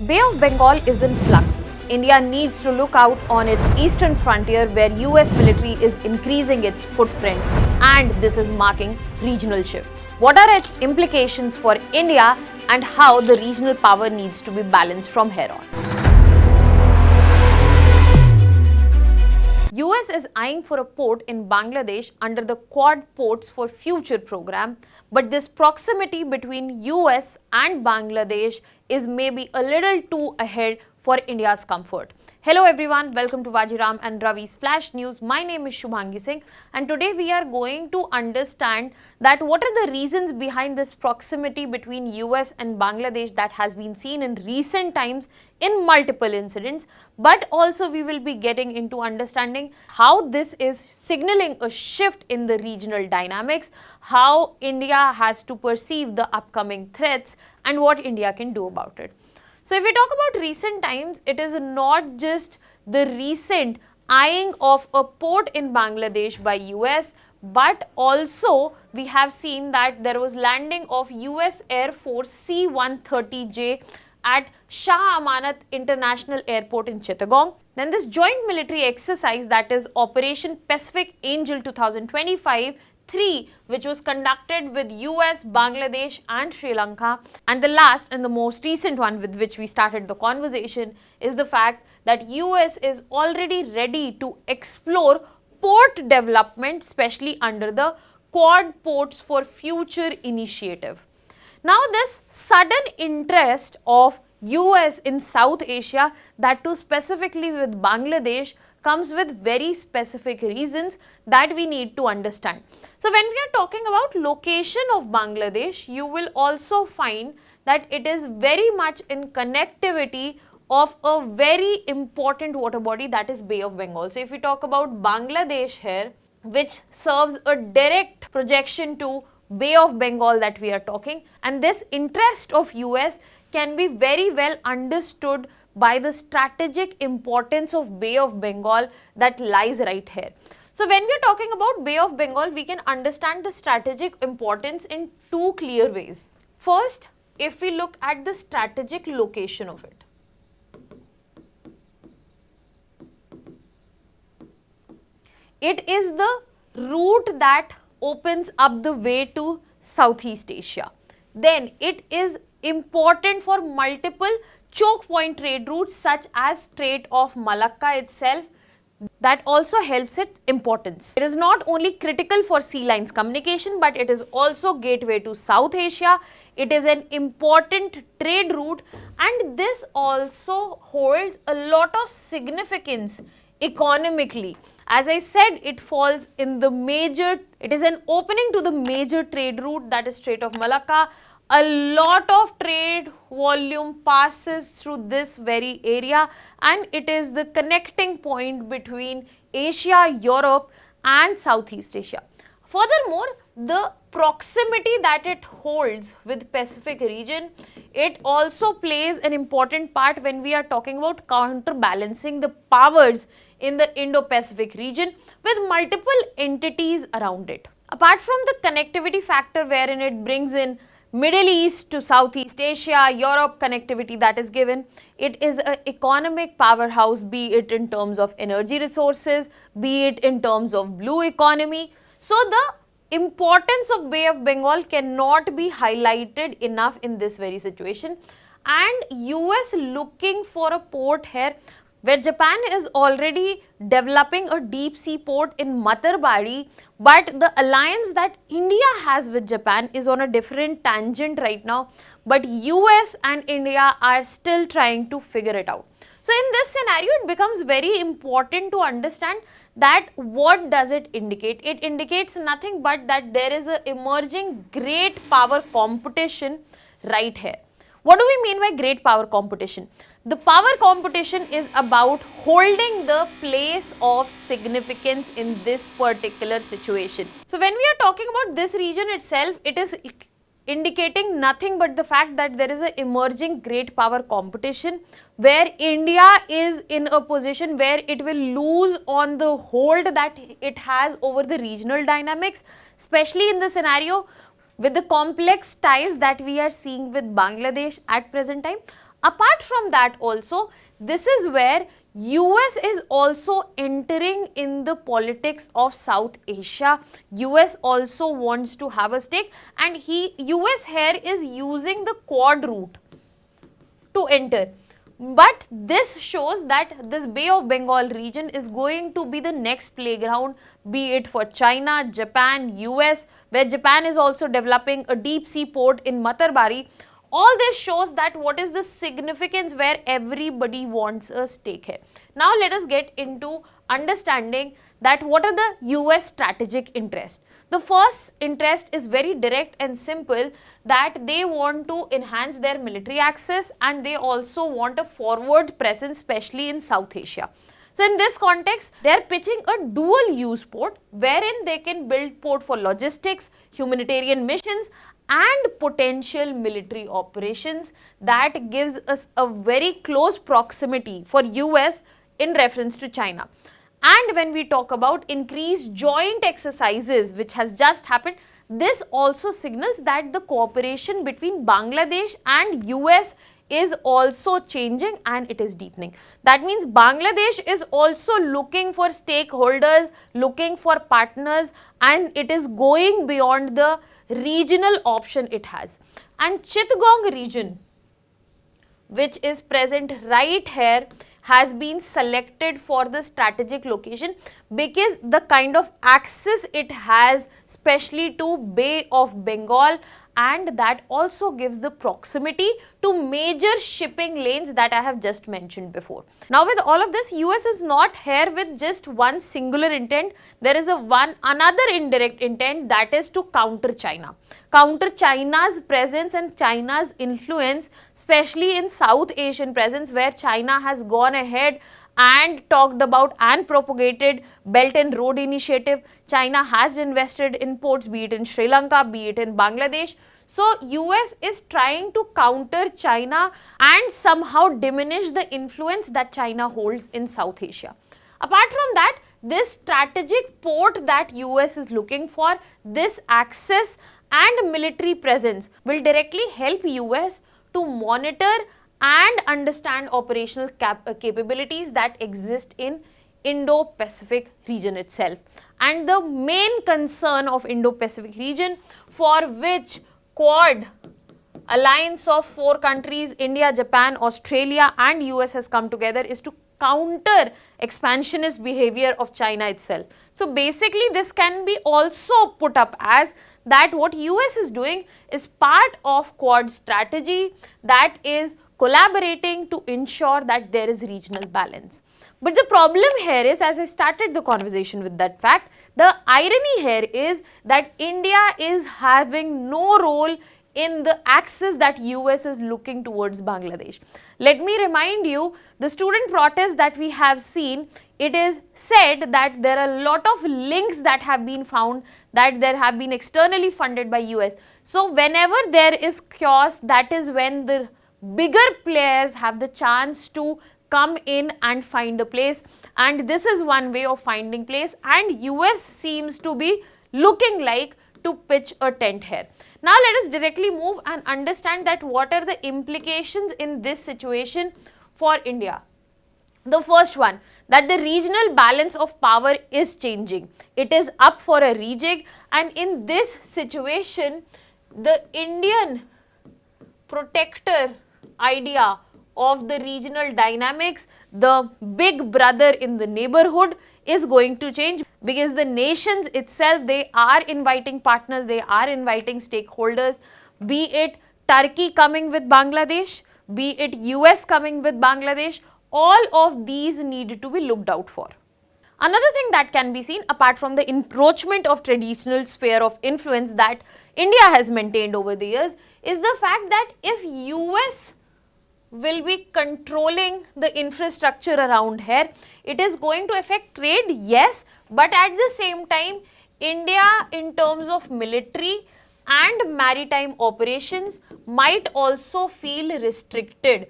Bay of Bengal is in flux. India needs to look out on its eastern frontier where US military is increasing its footprint, and this is marking regional shifts. What are its implications for India and how the regional power needs to be balanced from here on? US is eyeing for a port in Bangladesh under the Quad Ports for Future program, but this proximity between US and Bangladesh is maybe a little too ahead for India's comfort. Hello everyone, welcome to Vajiram and Ravi's Flash News. My name is Shubhangi Singh and today we are going to understand that what are the reasons behind this proximity between US and Bangladesh that has been seen in recent times in multiple incidents, but also we will be getting into understanding how this is signaling a shift in the regional dynamics, how India has to perceive the upcoming threats and what India can do about it. So if we talk about recent times, it is not just the recent eyeing of a port in Bangladesh by US, but also we have seen that there was landing of US Air Force C-130J at Shah Amanat International Airport in Chittagong. Then this joint military exercise, that is Operation Pacific Angel 2025, which was conducted with US, Bangladesh and Sri Lanka. And the last and the most recent one with which we started the conversation is the fact that US is already ready to explore port development, especially under the Quad Ports for Future initiative. Now this sudden interest of US in South Asia, that too specifically with Bangladesh, comes with very specific reasons that we need to understand. So when we are talking about location of Bangladesh, you will also find that it is very much in connectivity of a very important water body, that is Bay of Bengal. So if we talk about Bangladesh here, which serves a direct projection to Bay of Bengal that we are talking, and this interest of US can be very well understood by the strategic importance of Bay of Bengal that lies right here. So when we are talking about Bay of Bengal, we can understand the strategic importance in two clear ways. First, if we look at the strategic location of it. It is the route that opens up the way to Southeast Asia. Then it is important for multiple choke point trade routes such as Strait of Malacca itself, that also helps its importance. It is not only critical for sea lines communication, but it is also gateway to South Asia. It is an important trade route and this also holds a lot of significance economically. As I said, it falls in the it is an opening to the major trade route, that is Strait of Malacca. A lot of trade volume passes through this very area and it is the connecting point between Asia, Europe and Southeast Asia. Furthermore, the proximity that it holds with Pacific region, it also plays an important part when we are talking about counterbalancing the powers in the Indo-Pacific region with multiple entities around it. Apart from the connectivity factor wherein it brings in Middle East to Southeast Asia, Europe connectivity that is given, it is an economic powerhouse, be it in terms of energy resources, be it in terms of blue economy. So the importance of Bay of Bengal cannot be highlighted enough in this very situation, and US looking for a port here where Japan is already developing a deep sea port in Matarbari, but the alliance that India has with Japan is on a different tangent right now, but US and India are still trying to figure it out. So in this scenario, it becomes very important to understand that what does it indicate? It indicates nothing but that there is an emerging great power competition right here. What do we mean by great power competition? The power competition is about holding the place of significance in this particular situation. So when we are talking about this region itself, it is indicating nothing but the fact that there is an emerging great power competition where India is in a position where it will lose on the hold that it has over the regional dynamics, especially in the scenario with the complex ties that we are seeing with Bangladesh at present time. Apart from that also, this is where US is also entering in the politics of South Asia. US also wants to have a stake, and US here is using the Quad route to enter. But this shows that this Bay of Bengal region is going to be the next playground, be it for China, Japan, US, where Japan is also developing a deep sea port in Matarbari. All this shows that what is the significance where everybody wants a stake here. Now let us get into understanding that what are the US strategic interests. The first interest is very direct and simple, that they want to enhance their military access and they also want a forward presence, especially in South Asia. So in this context, they are pitching a dual use port wherein they can build port for logistics, humanitarian missions and potential military operations. That gives us a very close proximity for US in reference to China. And when we talk about increased joint exercises which has just happened, this also signals that the cooperation between Bangladesh and US is also changing and it is deepening. That means Bangladesh is also looking for stakeholders, looking for partners, and it is going beyond the regional option it has. And Chittagong region, which is present right here, has been selected for the strategic location because the kind of access it has, especially to Bay of Bengal, and that also gives the proximity to major shipping lanes that I have just mentioned before. Now with all of this, US is not here with just one singular intent. There is another indirect intent, that is to counter China. Counter China's presence and China's influence, especially in South Asian presence, where China has gone ahead and talked about and propagated Belt and Road Initiative. China has invested in ports, be it in Sri Lanka, be it in Bangladesh. So US is trying to counter China and somehow diminish the influence that China holds in South Asia. Apart from that, this strategic port that US is looking for, this access and military presence will directly help US to monitor and understand operational capabilities that exist in Indo-Pacific region itself. And the main concern of Indo-Pacific region, for which Quad alliance of 4 countries, India, Japan, Australia and US has come together, is to counter expansionist behavior of China itself. So basically this can be also put up as that what US is doing is part of Quad strategy, that is collaborating to ensure that there is regional balance. But the problem here is, as I started the conversation with that fact, the irony here is that India is having no role in the axis that US is looking towards Bangladesh. Let me remind you, the student protest that we have seen, it is said that there are a lot of links that have been found, that there have been externally funded by US. So whenever there is chaos, that is when the bigger players have the chance to come in and find a place, and this is one way of finding place, and US seems to be looking like to pitch a tent here. Now let us directly move and understand that what are the implications in this situation for India. The first one, that the regional balance of power is changing. It is up for a rejig, and in this situation, the Indian protector idea of the regional dynamics, the big brother in the neighborhood, is going to change, because the nations itself, they are inviting partners, they are inviting stakeholders, be it Turkey coming with Bangladesh, be it US coming with Bangladesh, all of these need to be looked out for. Another thing that can be seen, apart from the encroachment of traditional sphere of influence that India has maintained over the years, is the fact that if US will be controlling the infrastructure around here, it is going to affect trade, yes, but at the same time, India in terms of military and maritime operations might also feel restricted.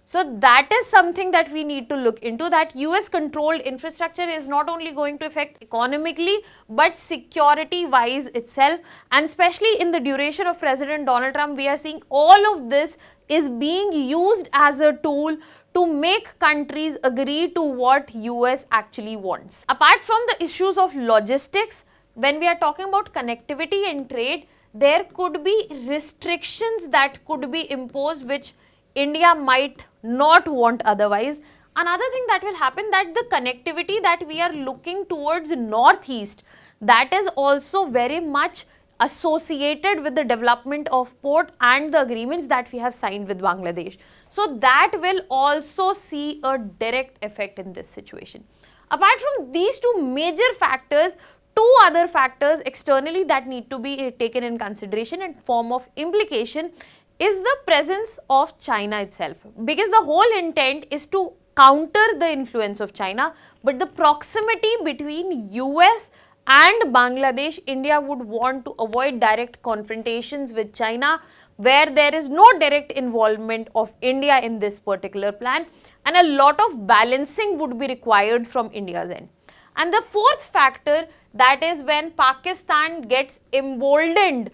So that is something that we need to look into, that US controlled infrastructure is not only going to affect economically but security wise itself, and especially in the duration of President Donald Trump, we are seeing all of this is being used as a tool to make countries agree to what US actually wants. Apart from the issues of logistics, when we are talking about connectivity and trade, there could be restrictions that could be imposed which India might not want otherwise. Another thing that will happen, that the connectivity that we are looking towards northeast, that is also very much associated with the development of port and the agreements that we have signed with Bangladesh. So that will also see a direct effect in this situation. Apart from these two major factors, two other factors externally that need to be taken in consideration in form of implication is the presence of China itself, because the whole intent is to counter the influence of China, but the proximity between US and Bangladesh, India would want to avoid direct confrontations with China where there is no direct involvement of India in this particular plan, and a lot of balancing would be required from India's end. And the fourth factor, that is when Pakistan gets emboldened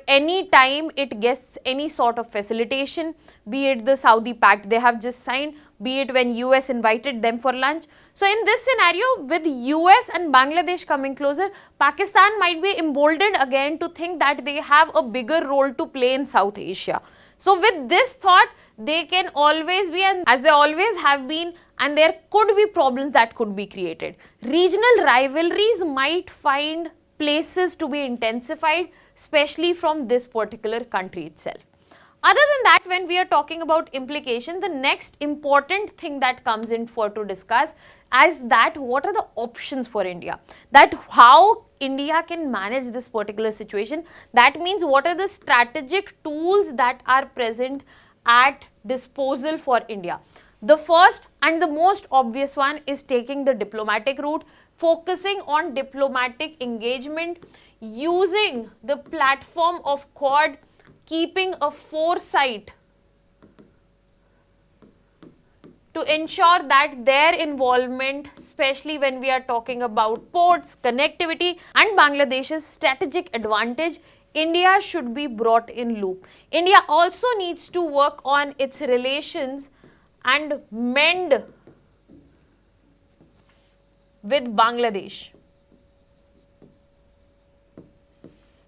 any time it gets any sort of facilitation, be it the Saudi pact they have just signed, be it when US invited them for lunch. So in this scenario, with US and Bangladesh coming closer, Pakistan might be emboldened again to think that they have a bigger role to play in South Asia. So with this thought, they can always be, and as they always have been, and there could be problems that could be created. Regional rivalries might find places to be intensified, especially from this particular country itself. Other than that, when we are talking about implication, the next important thing that comes in for to discuss is that what are the options for India, that how India can manage this particular situation. That means what are the strategic tools that are present at disposal for India. The first and the most obvious one is taking the diplomatic route, focusing on diplomatic engagement, using the platform of Quad, keeping a foresight to ensure that their involvement, especially when we are talking about ports, connectivity and Bangladesh's strategic advantage, India should be brought in loop. India also needs to work on its relations and mend with Bangladesh.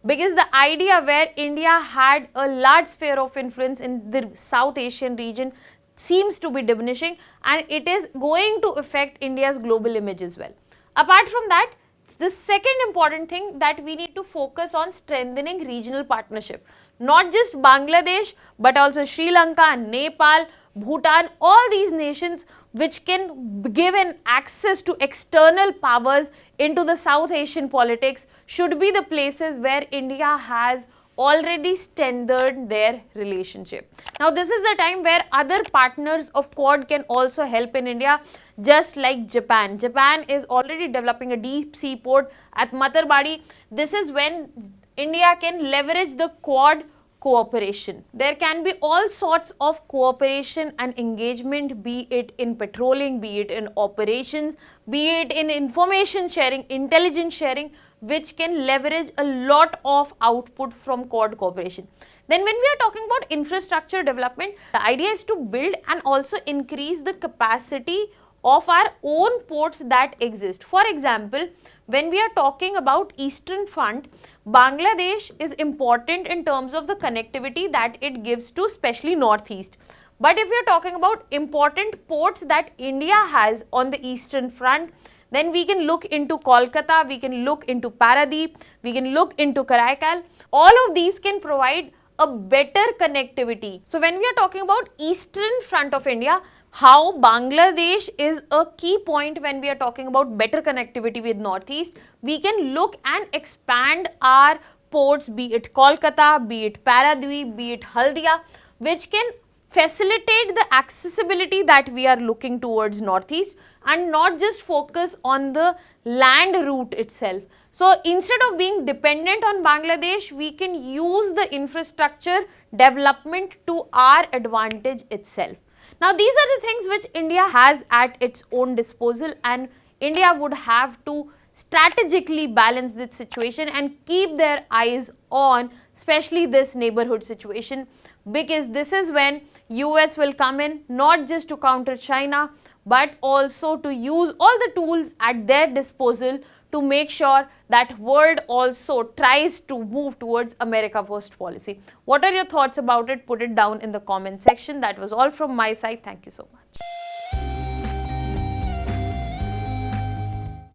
Because the idea where India had a large sphere of influence in the South Asian region seems to be diminishing, and it is going to affect India's global image as well. Apart from that, the second important thing that we need to focus on strengthening regional partnership. Not just Bangladesh, but also Sri Lanka, Nepal, Bhutan, all these nations which can give an access to external powers into the South Asian politics should be the places where India has already strengthened their relationship. Now this is the time where other partners of Quad can also help in India, just like Japan. Japan is already developing a deep sea port at Matarbadi. This is when India can leverage the Quad cooperation. There can be all sorts of cooperation and engagement, be it in patrolling, be it in operations, be it in information sharing, intelligence sharing, which can leverage a lot of output from Quad cooperation. Then when we are talking about infrastructure development, the idea is to build and also increase the capacity of our own ports that exist. For example, when we are talking about Eastern Front, Bangladesh is important in terms of the connectivity that it gives to especially Northeast. But if we are talking about important ports that India has on the Eastern Front, then we can look into Kolkata, we can look into Paradeep, we can look into Karaikal. All of these can provide a better connectivity. So when we are talking about Eastern Front of India, how Bangladesh is a key point when we are talking about better connectivity with Northeast, we can look and expand our ports, be it Kolkata, be it Paradeep, be it Haldia, which can facilitate the accessibility that we are looking towards Northeast and not just focus on the land route itself. So instead of being dependent on Bangladesh, we can use the infrastructure development to our advantage itself. Now these are the things which India has at its own disposal, and India would have to strategically balance this situation and keep their eyes on especially this neighborhood situation, because this is when US will come in not just to counter China but also to use all the tools at their disposal to make sure that world also tries to move towards America first policy. What are your thoughts about it? Put it down in the comment section. That was all from my side. Thank you so much.